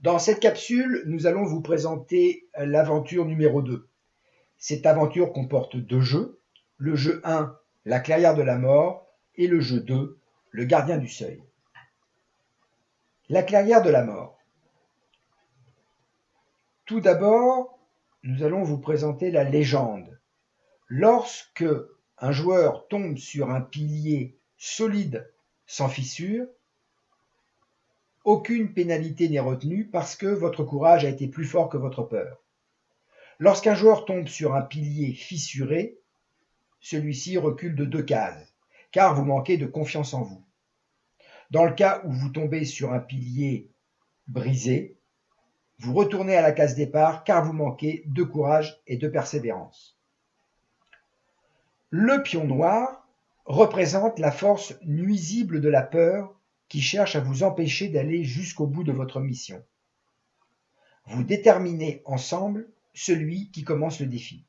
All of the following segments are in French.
Dans cette capsule, nous allons vous présenter l'aventure numéro 2. Cette aventure comporte 2 jeux. Le jeu 1, la clairière de la mort, et le jeu 2, le gardien du seuil. La clairière de la mort. Tout d'abord, nous allons vous présenter la légende. Lorsque un joueur tombe sur un pilier solide sans fissure, aucune pénalité n'est retenue parce que votre courage a été plus fort que votre peur. Lorsqu'un joueur tombe sur un pilier fissuré, celui-ci recule de 2 cases, car vous manquez de confiance en vous. Dans le cas où vous tombez sur un pilier brisé, vous retournez à la case départ car vous manquez de courage et de persévérance. Le pion noir représente la force nuisible de la peur qui cherche à vous empêcher d'aller jusqu'au bout de votre mission. Vous déterminez ensemble celui qui commence le défi.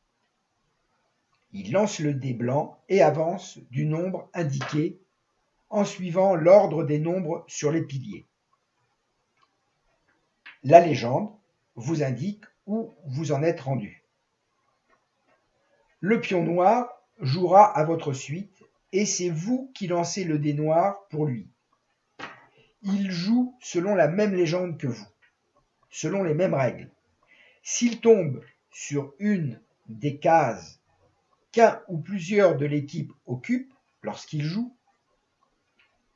Il lance le dé blanc et avance du nombre indiqué en suivant l'ordre des nombres sur les piliers. La légende vous indique où vous en êtes rendu. Le pion noir jouera à votre suite et c'est vous qui lancez le dé noir pour lui. Il joue selon la même légende que vous, selon les mêmes règles. S'il tombe sur une des cases qu'un ou plusieurs de l'équipe occupent lorsqu'il joue,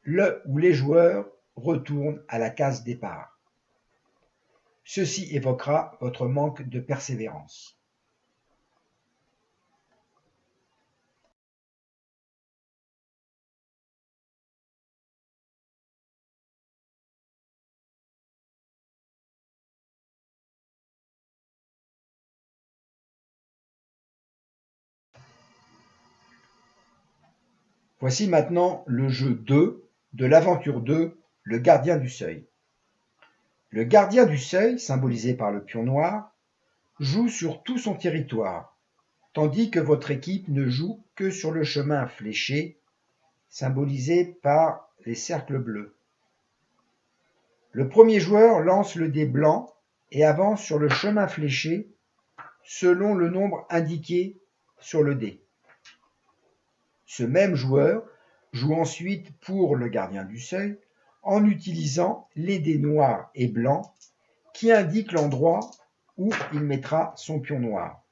le ou les joueurs retournent à la case départ. Ceci évoquera votre manque de persévérance. Voici maintenant le jeu 2 de l'aventure 2, le gardien du seuil. Le gardien du seuil, symbolisé par le pion noir, joue sur tout son territoire, tandis que votre équipe ne joue que sur le chemin fléché, symbolisé par les cercles bleus. Le premier joueur lance le dé blanc et avance sur le chemin fléché selon le nombre indiqué sur le dé. Ce même joueur joue ensuite pour le gardien du seuil en utilisant les dés noirs et blancs qui indiquent l'endroit où il mettra son pion noir.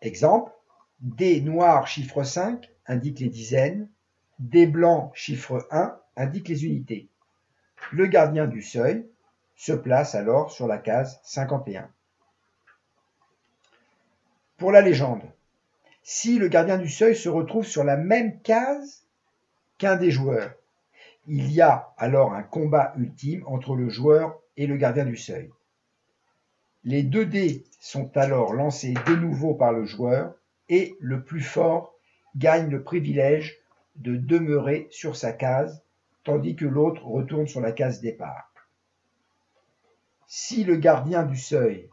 Exemple, dés noir chiffre 5 indique les dizaines, dés blanc chiffre 1 indique les unités. Le gardien du seuil se place alors sur la case 51. Pour la légende, si le gardien du seuil se retrouve sur la même case qu'un des joueurs, il y a alors un combat ultime entre le joueur et le gardien du seuil. Les 2 dés sont alors lancés de nouveau par le joueur et le plus fort gagne le privilège de demeurer sur sa case tandis que l'autre retourne sur la case départ. Si le gardien du seuil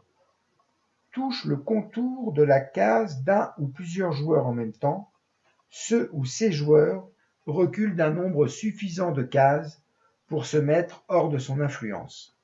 touche le contour de la case d'un ou plusieurs joueurs en même temps, ce ou ces joueurs reculent d'un nombre suffisant de cases pour se mettre hors de son influence.